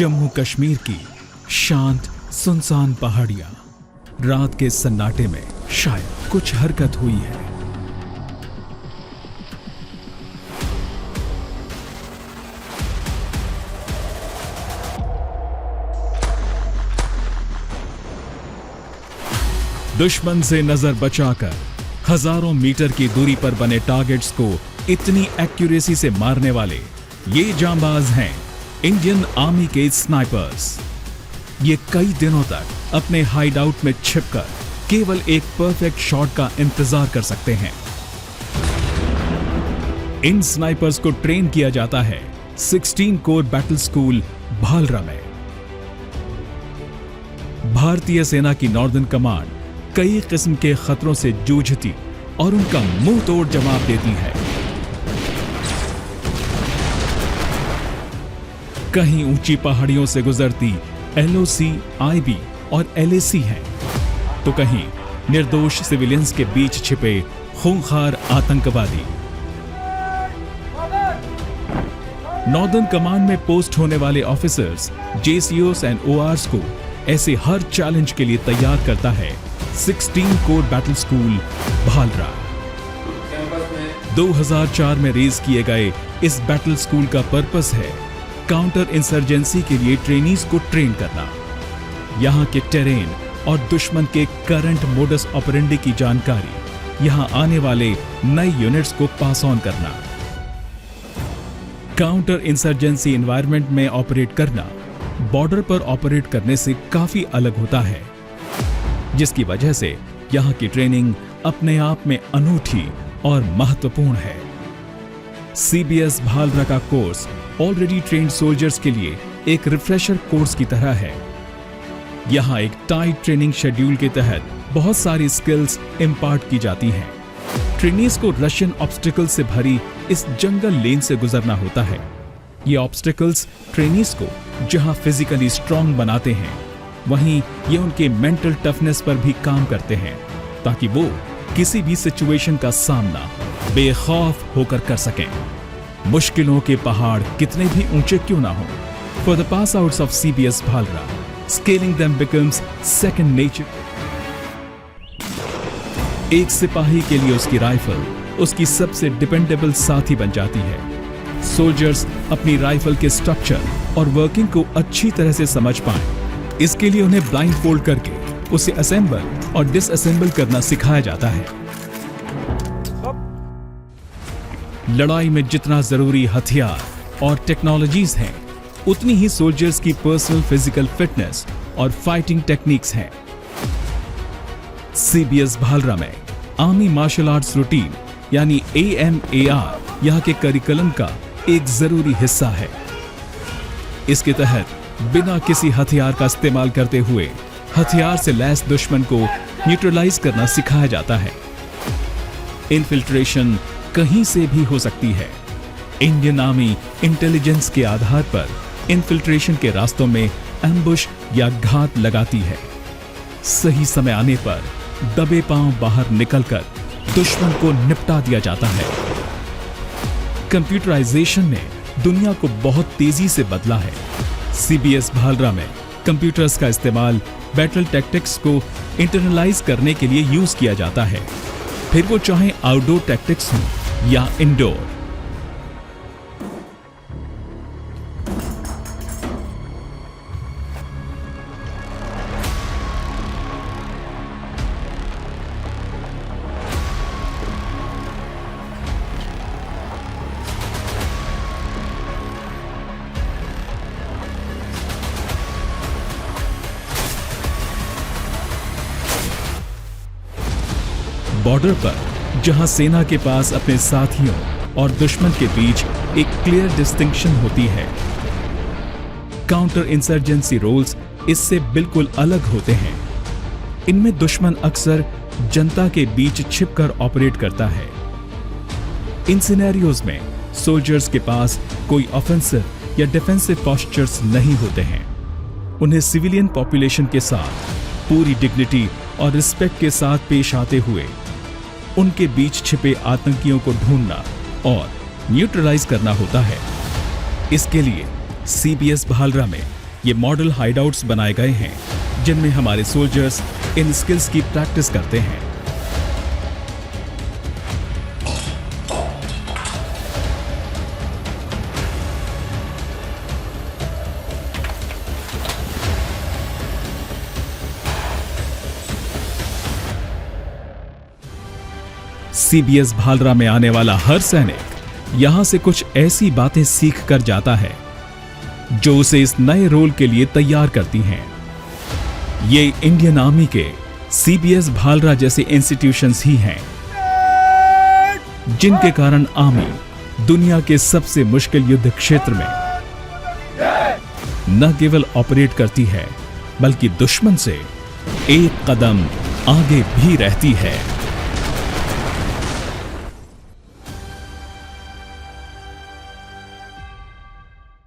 जम्मू कश्मीर की शांत सुनसान पहाड़ियां, रात के सन्नाटे में शायद कुछ हरकत हुई है। दुश्मन से नजर बचाकर हजारों मीटर की दूरी पर बने टारगेट्स को इतनी एक्यूरेसी से मारने वाले ये जांबाज हैं इंडियन आर्मी के स्नाइपर्स। ये कई दिनों तक अपने हाइड आउट में छिपकर केवल एक परफेक्ट शॉट का इंतजार कर सकते हैं। इन स्नाइपर्स को ट्रेन किया जाता है 16 कोर बैटल स्कूल भालरा में। भारतीय सेना की नॉर्दर्न कमांड कई किस्म के खतरों से जूझती और उनका मुंह तोड़ जवाब देती है। कहीं ऊंची पहाड़ियों से गुजरती LOC, IB और LAC हैं, तो कहीं निर्दोष सिविलियंस के बीच छिपे खूंखार आतंकवादी। नॉर्दर्न कमांड में पोस्ट होने वाले ऑफिसर्स, JCOs एंड ORs को ऐसे हर चैलेंज के लिए तैयार करता है 16 कोर बैटल स्कूल भालरा। 2004 में रेज किए गए इस बैटल स्कूल का पर्पस है काउंटर इंसर्जेंसी के लिए ट्रेनीज को ट्रेन करना, यहां के टेरेन और दुश्मन के करंट मोडस ऑपरेंडी की जानकारी यहां आने वाले नए यूनिट्स को पास ऑन करना। काउंटर इंसर्जेंसी एनवायरनमेंट में ऑपरेट करना बॉर्डर पर ऑपरेट करने से काफी अलग होता है, जिसकी वजह से यहां की ट्रेनिंग अपने आप में अनूठी और महत्वपूर्ण है। CBS भालरा का कोर्स ऑलरेडी ट्रेन्ड सोल्जर्स के लिए एक रिफ्रेशर कोर्स की तरह है। यहां एक टाइट ट्रेनिंग शेड्यूल के तहत बहुत सारी स्किल्स इंपार्ट की जाती हैं। ट्रेनीज को रशियन ऑब्स्टिकल से भरी इस जंगल लेन से गुजरना होता है। ये ऑब्स्टिकल्स ट्रेनीज को जहां फिजिकली स्ट्रांग बनाते हैं, वहीं ये उनके मेंटल टफनेस पर भी काम करते हैं, ताकि वो किसी भी सिचुएशन का सामना बेखौफ होकर कर सकें। मुश्किलों के पहाड़ कितने भी ऊंचे क्यों ना हो, for the pass outs of CBS भालरा, scaling them becomes second nature. एक सिपाही के लिए उसकी राइफल उसकी सबसे डिपेंडेबल साथी बन जाती है। सोल्जर्स अपनी राइफल के स्ट्रक्चर और वर्किंग को अच्छी तरह से समझ पाएं, इसके लिए उन्हें ब्लाइंड फोल्ड करके उसे असेंबल और डिसअसेंबल करना सिखाया जाता है। लड़ाई में जितना जरूरी हथियार और टेक्नोलॉजीज हैं, उतनी ही सोल्जर्स की पर्सनल फिजिकल फिटनेस और फाइटिंग टेक्निक्स हैं। CBS भालरा में आर्मी मार्शल आर्ट्स रूटीन यानी AMAR यहां के करिकुलम का एक जरूरी हिस्सा है। इसके तहत बिना किसी हथियार का इस्तेमाल करते हुए हथियार से लैस दुश्मन को न्यूट्रलाइज करना सिखाया जाता है। इन्फिल्ट्रेशन कहीं से भी हो सकती है। इंडियन आर्मी इंटेलिजेंस के आधार पर इन्फिल्ट्रेशन के रास्तों में एम्बुश या घात लगाती है। सही समय आने पर दबे पांव बाहर निकलकर दुश्मन को निपटा दिया जाता है। कंप्यूटराइजेशन ने दुनिया को बहुत तेजी से बदला है। CBS भालरा में कंप्यूटर्स का इस्तेमाल बैटल टैक्टिक्स को इंटरनलाइज करने के लिए यूज किया जाता है, फिर वो चाहे आउटडोर टैक्टिक्स हो या इंडोर। बॉर्डर पर जहां सेना के पास अपने साथियों और दुश्मन के बीच एक क्लियर डिस्टिंक्शन होती है, काउंटर इंसर्जेंसी रोल्स इससे बिल्कुल अलग होते हैं। इनमें दुश्मन अक्सर जनता के बीच छिपकर ऑपरेट करता है। इन सिनेरियोज में सोल्जर्स के पास कोई ऑफेंसिव या डिफेंसिव पोस्चर्स नहीं होते हैं। उन्हें सिविलियन पॉपुलेशन के साथ पूरी डिग्निटी और रिस्पेक्ट के साथ पेश आते हुए उनके बीच छिपे आतंकियों को ढूंढना और न्यूट्रलाइज करना होता है। इसके लिए CBS भालरा में ये मॉडल हाइडआउट्स बनाए गए हैं जिनमें हमारे सोल्जर्स इन स्किल्स की प्रैक्टिस करते हैं। सीबीएस भालरा में आने वाला हर सैनिक यहां से कुछ ऐसी बातें सीख कर जाता है जो उसे इस नए रोल के लिए तैयार करती हैं। ये इंडियन आर्मी के सीबीएस भालरा जैसे इंस्टीट्यूशंस ही हैं जिनके कारण आर्मी दुनिया के सबसे मुश्किल युद्ध क्षेत्र में न केवल ऑपरेट करती है बल्कि दुश्मन से एक कदम आगे भी रहती है।